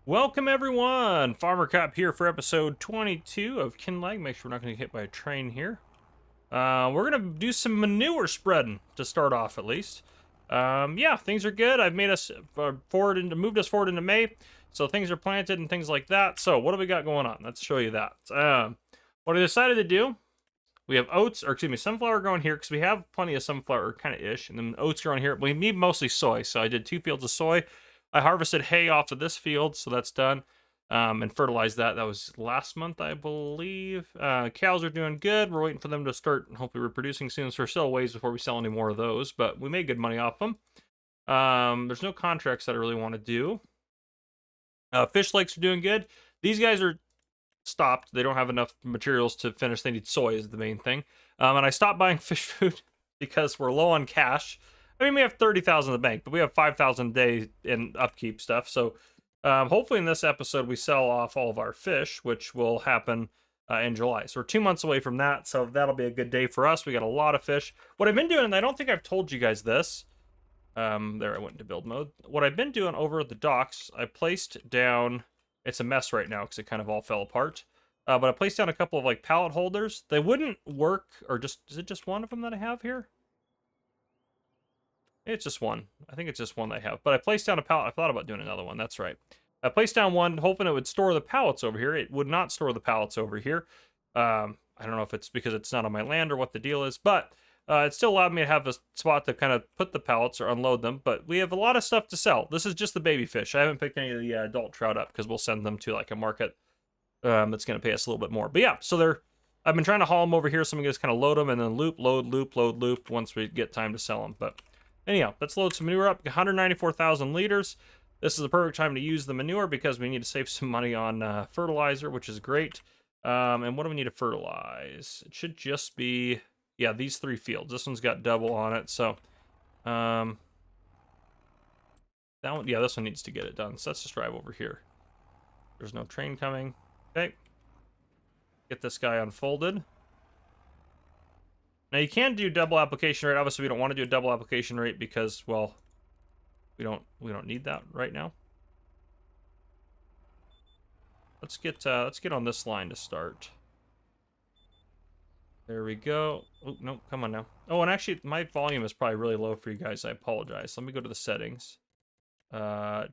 Welcome everyone! Farmer Cop here for episode 22 of Kinlaig. Make sure we're not going to get hit by a train here. We're going to do some manure spreading to start off at least. Yeah, things are good. I've made us moved us forward into May, so things are planted and things like that. So what do we got going on? Let's show you that. What I decided to do, we have oats, or excuse me, sunflower growing here because we have plenty of sunflower, kind of ish, and then oats growing here. We need mostly soy, so I did 2 fields of soy. I harvested hay off of this field, so that's done. And fertilized that. That was last month, I believe. Cows are doing good. We're waiting for them to start hopefully reproducing soon, so we're still a ways before we sell any more of those, but we made good money off them. There's no contracts that I really want to do. Fish lakes are doing good. These guys are stopped. They don't have enough materials to finish. They need soy is the main thing. And I stopped buying fish food because we're low on cash. I mean, we have 30,000 in the bank, but we have 5,000 a day in upkeep stuff. So hopefully in this episode we sell off all of our fish, which will happen in July. So we're 2 months away from that. So that'll be a good day for us. We got a lot of fish. What I've been doing, and I don't think I've told you guys this. There, I went into build mode. What I've been doing over at the docks, I placed down. It's a mess right now because it kind of all fell apart. But I placed down a couple of like pallet holders. They wouldn't work, or just is it just one of them that I have here? It's just one. I think it's just one that I have. But I placed down a pallet. I thought about doing another one. That's right. I placed down one, hoping it would store the pallets over here. It would not store the pallets over here. I don't know if it's because it's not on my land or what the deal is, but it still allowed me to have a spot to kind of put the pallets or unload them. But we have a lot of stuff to sell. This is just the baby fish. I haven't picked any of the adult trout up because we'll send them to like a market that's going to pay us a little bit more. But yeah, so I've been trying to haul them over here, so I'm going to just kind of load them and then loop, load, loop, load, loop once we get time to sell them. But anyhow, let's load some manure up. 194,000 liters. This is the perfect time to use the manure because we need to save some money on fertilizer, which is great. And what do we need to fertilize? It should just be, yeah, these 3 fields. This one's got double on it, so that one, yeah, this one needs to get it done. So let's just drive over here. There's no train coming. Okay. Get this guy unfolded. Now you can do double application rate. Obviously, we don't want to do a double application rate because, well, we don't need that right now. Let's get on this line to start. There we go. Oh, no, come on now. Oh, and actually, my volume is probably really low for you guys. I apologize. Let me go to the settings. Yeah.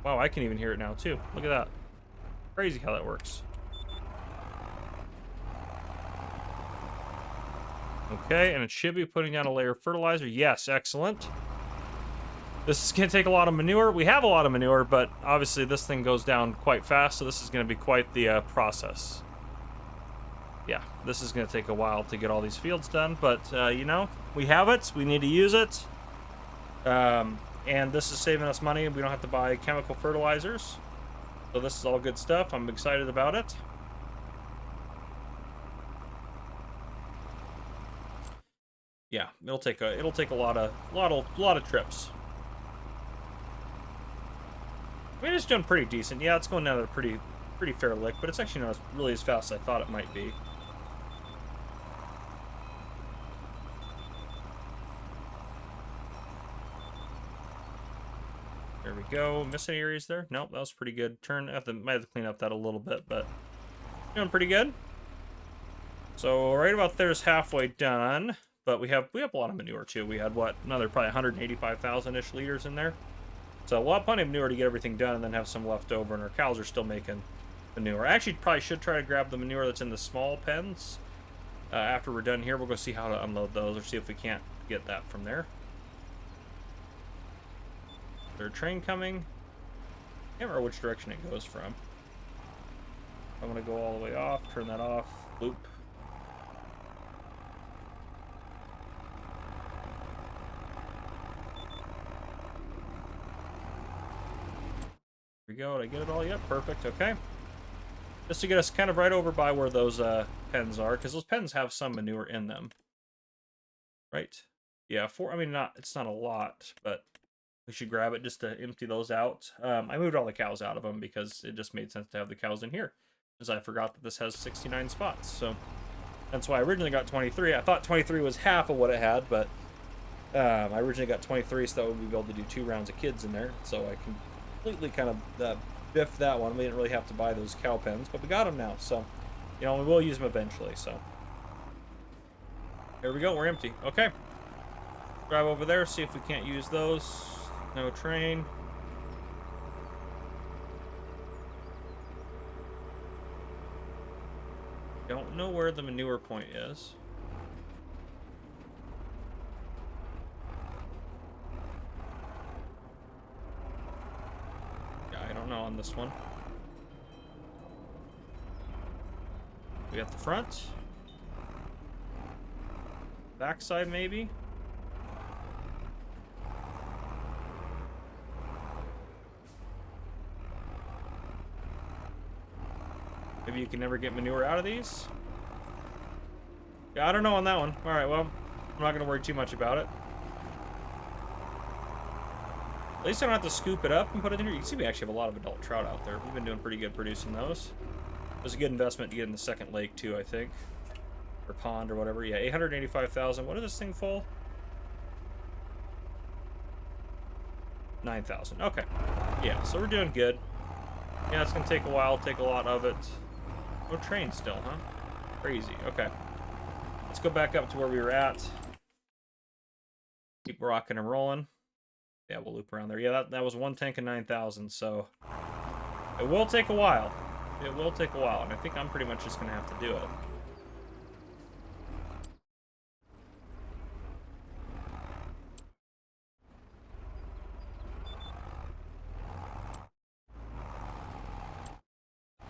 Wow, I can even hear it now too. Look at that. Crazy how that works. Okay, and it should be putting down a layer of fertilizer. Yes, excellent. This is going to take a lot of manure. We have a lot of manure, but obviously this thing goes down quite fast, so this is going to be quite the process. Yeah, this is going to take a while to get all these fields done, but, you know, we have it. We need to use it. And this is saving us money. We don't have to buy chemical fertilizers. So this is all good stuff. I'm excited about it. Yeah, it'll take a lot of trips. I mean, it's doing pretty decent. Yeah, it's going down at a pretty fair lick, but it's actually not really as fast as I thought it might be. There we go. Miss any areas there? Nope, that was pretty good. Might have to clean up that a little bit, but doing pretty good. So right about there is halfway done. But we have a lot of manure too. We had what, another probably 185,000-ish liters in there. So we'll have plenty of manure to get everything done and then have some left over, and our cows are still making manure. I actually probably should try to grab the manure that's in the small pens. After we're done here, we'll go see how to unload those or see if we can't get that from there. Is there a train coming? I can't remember which direction it goes from. I'm going to go all the way off, turn that off, loop. Here we go. Did I get it all? Yep, perfect. Okay. Just to get us kind of right over by where those pens are, because those pens have some manure in them. Right? Yeah, I mean, it's not a lot, but we should grab it just to empty those out. I moved all the cows out of them because it just made sense to have the cows in here, because I forgot that this has 69 spots. So that's why I originally got 23. I thought 23 was half of what it had, but I originally got 23, so that would be able to do 2 rounds of kids in there. So I completely kind of biffed that one. We didn't really have to buy those cow pens, but we got them now. So, you know, we will use them eventually. So here we go. We're empty. Okay. Drive over there, see if we can't use those. No train. Don't know where the manure point is. Yeah, I don't know on this one. We got the front. Backside, maybe. Maybe you can never get manure out of these. Yeah, I don't know on that one. All right, well, I'm not going to worry too much about it. At least I don't have to scoop it up and put it in here. You can see we actually have a lot of adult trout out there. We've been doing pretty good producing those. It was a good investment to get in the second lake, too, I think. Or pond or whatever. Yeah, 885,000. What did this thing fall? 9,000. Okay. Yeah, so we're doing good. Yeah, it's going to take a while, take a lot of it. No train still, huh? Crazy. Okay. Let's go back up to where we were at. Keep rocking and rolling. Yeah, we'll loop around there. Yeah, that was one tank of 9,000, so it will take a while. It will take a while, and I think I'm pretty much just going to have to do it.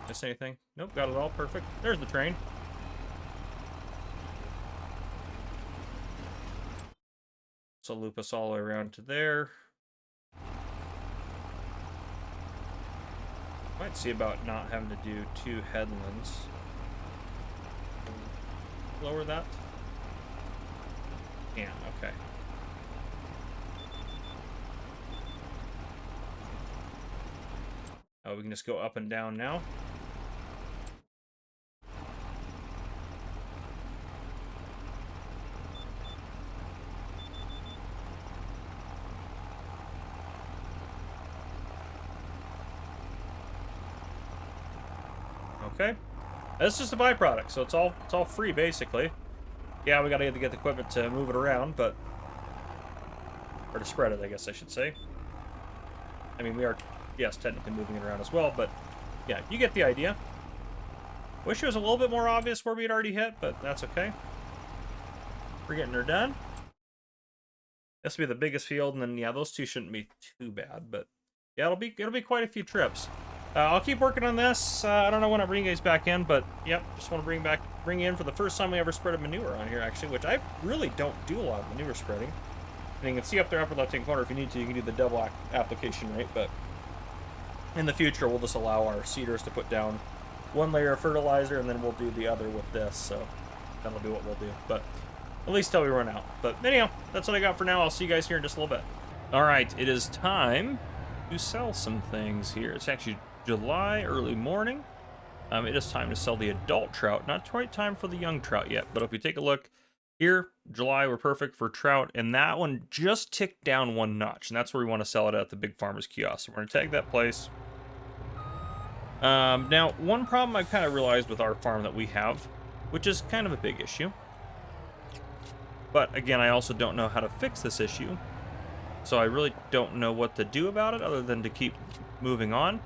Miss anything? Nope, got it all perfect. There's the train. So loop us all the way around to there. Might see about not having to do 2 headlands. Lower that. Yeah, okay. Oh, we can just go up and down now. Okay, that's just a byproduct, so it's all free basically. Yeah, we gotta get the equipment to move it around, but or to spread it, I guess I should say. I mean, we are, yes, technically moving it around as well, but yeah, you get the idea. Wish it was a little bit more obvious where we had already hit, but that's okay. We're getting her done. This will be the biggest field, and then yeah, those 2 shouldn't be too bad, but yeah, it'll be quite a few trips. I'll keep working on this. I don't know when I bring you guys back in, but yep, just want to bring in for the first time we ever spread a manure on here, actually, which I really don't do a lot of manure spreading. And you can see up there, upper left-hand corner, if you need to, you can do the double application rate, but in the future, we'll just allow our seeders to put down 1 layer of fertilizer, and then we'll do the other with this, so that'll be what we'll do, but at least till we run out. But anyhow, that's what I got for now. I'll see you guys here in just a little bit. All right, it is time to sell some things here. It's actually July, early morning. It is time to sell the adult trout. Not quite time for the young trout yet, but if we take a look here, July, we're perfect for trout, and that one just ticked down 1 notch, and that's where we want to sell it at the big farmer's kiosk. So we're going to tag that place. Now, one problem I've kind of realized with our farm that we have, which is kind of a big issue, but again, I also don't know how to fix this issue, so I really don't know what to do about it other than to keep moving on.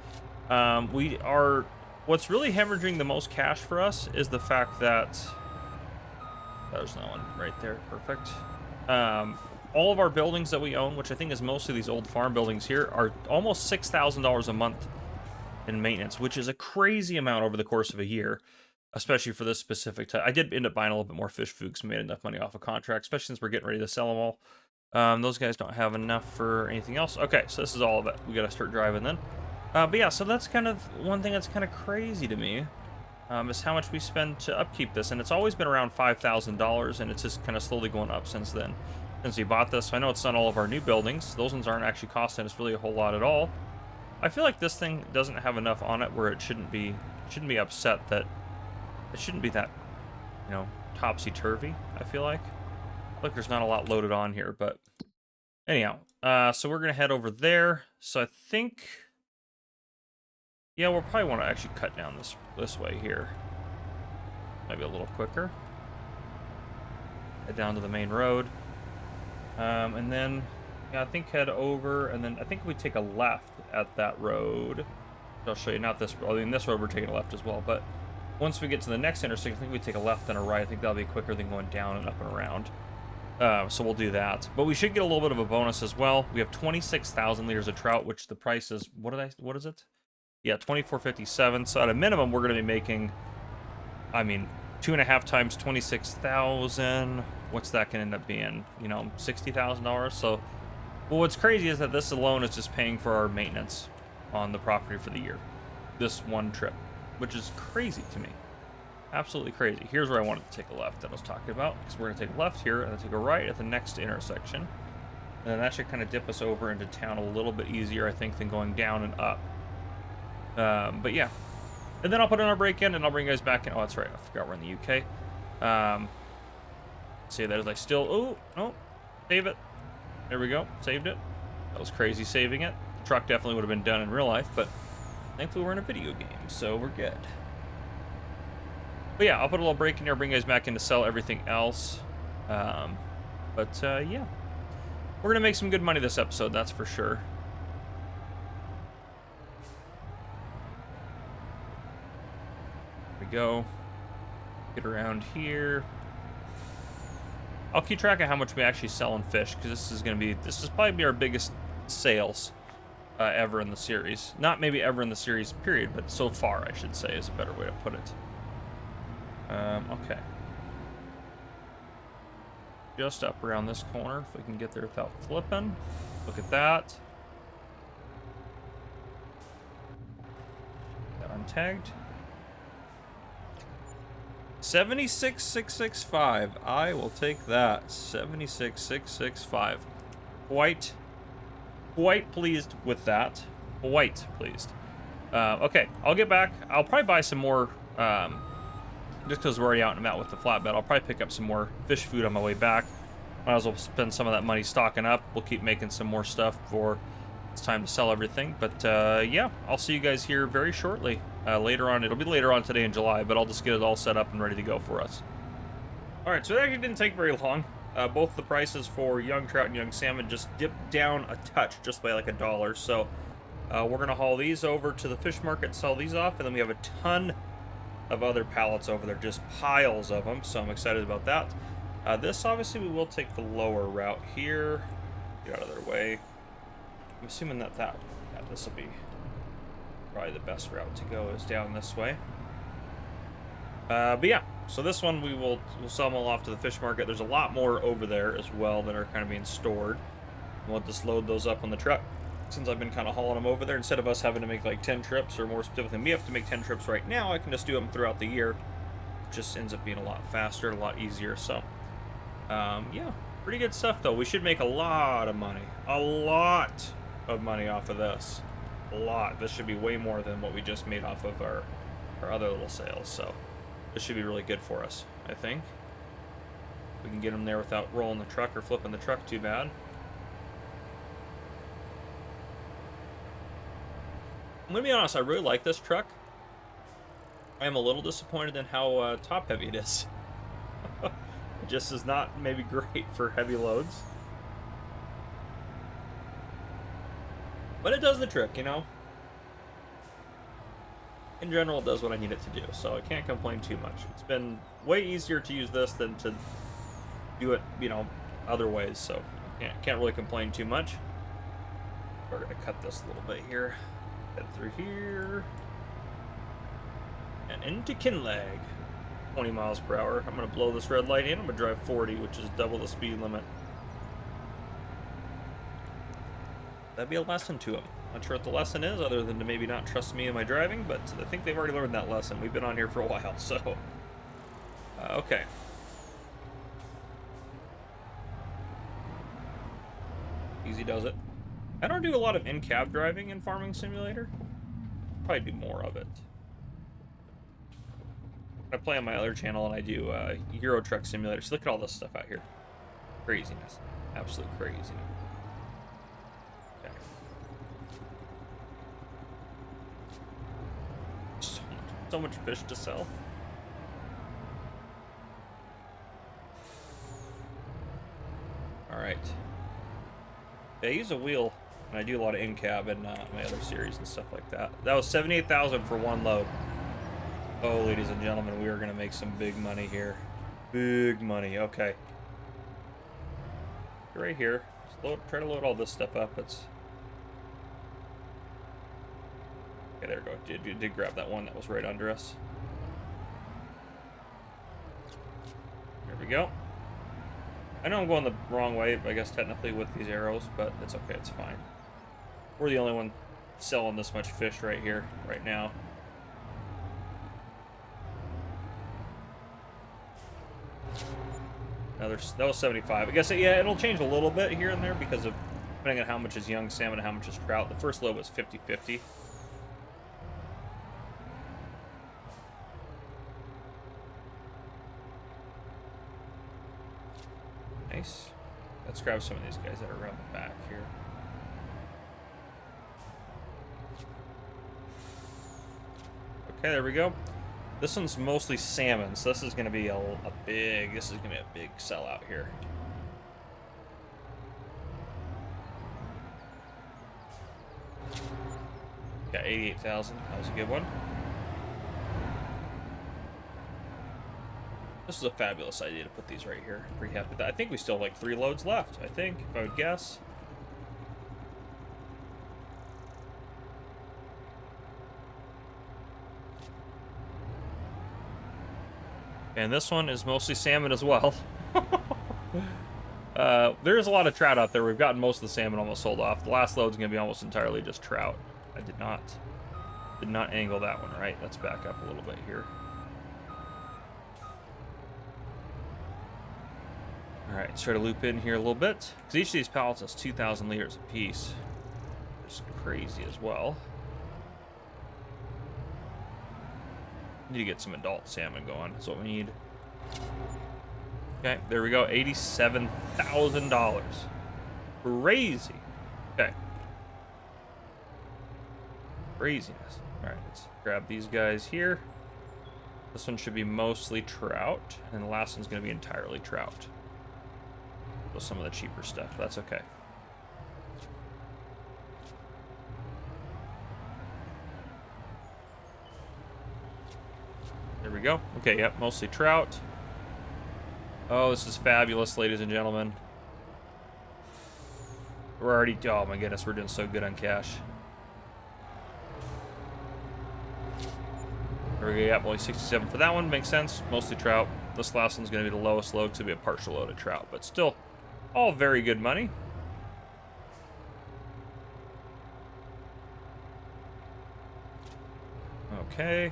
What's really hemorrhaging the most cash for us is the fact that there's no one right there. Perfect. All of our buildings that we own, which I think is mostly these old farm buildings here, are almost $6,000 a month in maintenance, which is a crazy amount over the course of a year, especially for this specific type. I did end up buying a little bit more fish food because we made enough money off a contract, especially since we're getting ready to sell them all. Those guys don't have enough for anything else. Okay, so this is all of it. We got to start driving then. But yeah, so that's kind of one thing that's kind of crazy to me, is how much we spend to upkeep this. And it's always been around $5,000, and it's just kind of slowly going up since then, since we bought this. So I know it's not all of our new buildings. Those ones aren't actually costing us really a whole lot at all. I feel like this thing doesn't have enough on it where it shouldn't be upset that it shouldn't be that, you know, topsy-turvy, I feel like. Look, there's not a lot loaded on here, but anyhow. So we're gonna head over there. So I think, yeah, we'll probably want to actually cut down this way here. Maybe a little quicker. Head down to the main road. And then, yeah, I think head over, and then I think we take a left at that road. I'll show you, not this road. I mean, this road we're taking a left as well, but once we get to the next intersection, I think we take a left and a right. I think that'll be quicker than going down and up and around. So we'll do that. But we should get a little bit of a bonus as well. We have 26,000 liters of trout, which the price is, what is it? Yeah, 24.57. So at a minimum, we're going to be making, I mean, 2.5 times 26,000. What's that going to end up being? You know, $60,000. So, well, what's crazy is that this alone is just paying for our maintenance on the property for the year. This one trip, which is crazy to me. Absolutely crazy. Here's where I wanted to take a left that I was talking about, because we're going to take a left here and then take a right at the next intersection. And then that should kind of dip us over into town a little bit easier, I think, than going down and up. But yeah. And then I'll put in our break in and I'll bring you guys back in. Oh, that's right. I forgot we're in the UK. Say that as I still... Oh, save it. There we go. Saved it. That was crazy saving it. The truck definitely would have been done in real life, but thankfully we're in a video game, so we're good. But yeah, I'll put a little break in here, bring you guys back in to sell everything else. Yeah. We're going to make some good money this episode, that's for sure. There we go. Get around here. I'll keep track of how much we actually sell in fish, because this is probably be our biggest sales ever in the series. Not maybe ever in the series, period, but so far, I should say, is a better way to put it. Okay. Just up around this corner, if we can get there without flipping. Look at that. Got untagged. 76,665. I will take that. 76,665. Quite pleased with that. Quite pleased. Okay, I'll get back. I'll probably buy some more, just because we're already out and about with the flatbed. I'll probably pick up some more fish food on my way back. Might as well spend some of that money stocking up. We'll keep making some more stuff before it's time to sell everything. But yeah, I'll see you guys here very shortly. Later on, it'll be later on today in July, but I'll just get it all set up and ready to go for us. All right, so it actually didn't take very long. Both the prices for young trout and young salmon just dipped down a touch, just by like $1. So we're gonna haul these over to the fish market, sell these off, and then we have a ton of other pallets over there, just piles of them. So I'm excited about that. This obviously we will take the lower route here. Get out of their way. I'm assuming that this will be probably the best route to go, is down this way. But yeah, so this one we'll sell them all off to the fish market. There's a lot more over there as well that are kind of being stored. We'll just load those up on the truck. Since I've been kind of hauling them over there, instead of us having to make like 10 trips, or more specifically me have to make 10 trips right now, I can just do them throughout the year. It just ends up being a lot faster, a lot easier. So yeah, pretty good stuff though. We should make a lot of money. A lot of money off of this. A lot. This should be way more than what we just made off of our other little sales. So this should be really good for us, I think. We can get them there without rolling the truck or flipping the truck too bad. I'm gonna be honest, I really like this truck. I am a little disappointed in how top heavy it is. It just is not maybe great for heavy loads. But it does the trick, you know? In general, it does what I need it to do, so I can't complain too much. It's been way easier to use this than to do it, you know, other ways, so can't really complain too much. We're gonna cut this a little bit here. Head through here. And into Kinlaig. 20 miles per hour. I'm gonna blow this red light in. I'm gonna drive 40, which is double the speed limit. That'd be a lesson to them. Not sure what the lesson is, other than to maybe not trust me in my driving, but I think they've already learned that lesson. We've been on here for a while, so... okay. Easy does it. I don't do a lot of in-cab driving in Farming Simulator. Probably do more of it. I play on my other channel and I do Euro Truck Simulator. So look at all this stuff out here. Craziness. Absolute craziness. Okay. So much fish to sell. Alright. Yeah, I use a wheel, and I do a lot of in-cab in my other series and stuff like that. That was $78,000 for one load. Oh, ladies and gentlemen, we are going to make some big money here. Big money. Okay. Right here. Try to load all this stuff up. Okay, there we go. Did grab that one that was right under us. There we go. I know I'm going the wrong way, I guess, technically, with these arrows, but it's okay. It's fine. We're the only one selling this much fish right here, right now. That was 75. I guess, yeah, it'll change a little bit here and there because of depending on how much is young salmon and how much is trout. The first load was 50-50. Nice. Let's grab some of these guys that are around the back here. Okay, there we go. This one's mostly salmon, so this is going to be a big sellout here. Got 88,000. That was a good one. This is a fabulous idea to put these right here. Pretty happy with that. I think we still have like 3 loads left, I think, if I would guess. And this one is mostly salmon as well. There's a lot of trout out there. We've gotten most of the salmon almost sold off. The last load's going to be almost entirely just trout. I did not angle that one right. Let's back up a little bit here. Alright, let's try to loop in here a little bit. Because each of these pallets is 2,000 liters a piece. It's crazy as well. Need to get some adult salmon going. That's what we need. Okay, there we go. $87,000. Crazy. Okay. Craziness. Alright, let's grab these guys here. This one should be mostly trout. And the last one's going to be entirely trout. With some of the cheaper stuff. That's okay. There we go. Okay, yep, mostly trout. Oh, this is fabulous, ladies and gentlemen. We're already... Oh, my goodness, we're doing so good on cash. There we go, yep, only 67 for that one. Makes sense. Mostly trout. This last one's going to be the lowest load, so it'll be a partial load of trout. But still, all very good money. Okay.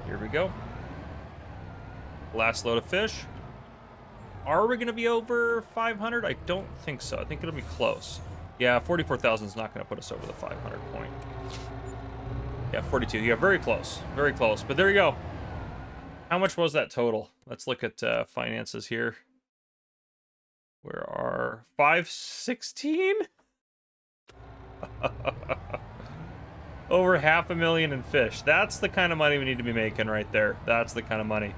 Here we go. Last load of fish. Are we going to be over 500? I don't think so. I think it'll be close. Yeah, 44,000 is not going to put us over the 500 point. Yeah, 42. Yeah, very close. Very close. But there you go. How much was that total? Let's look at finances here. Where are 516? Over $500,000 in fish. That's the kind of money we need to be making right there. That's the kind of money.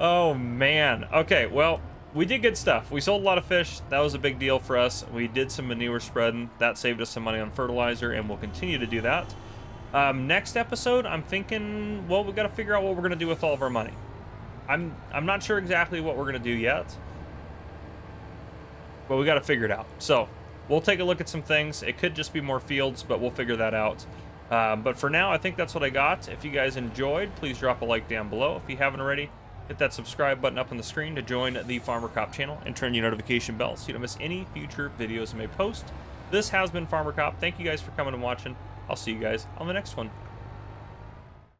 Oh, man. Okay, well, we did good stuff. We sold a lot of fish. That was a big deal for us. We did some manure spreading. That saved us some money on fertilizer, and we'll continue to do that. Next episode, I'm thinking, well, we got to figure out what we're going to do with all of our money. I'm not sure exactly what we're going to do yet, but we got to figure it out. So we'll take a look at some things. It could just be more fields, but we'll figure that out. But for now, I think that's what I got. If you guys enjoyed, please drop a like down below. If you haven't already, hit that subscribe button up on the screen to join the Farmer Cop channel and turn your notification bell so you don't miss any future videos I may post. This has been Farmer Cop. Thank you guys for coming and watching. I'll see you guys on the next one.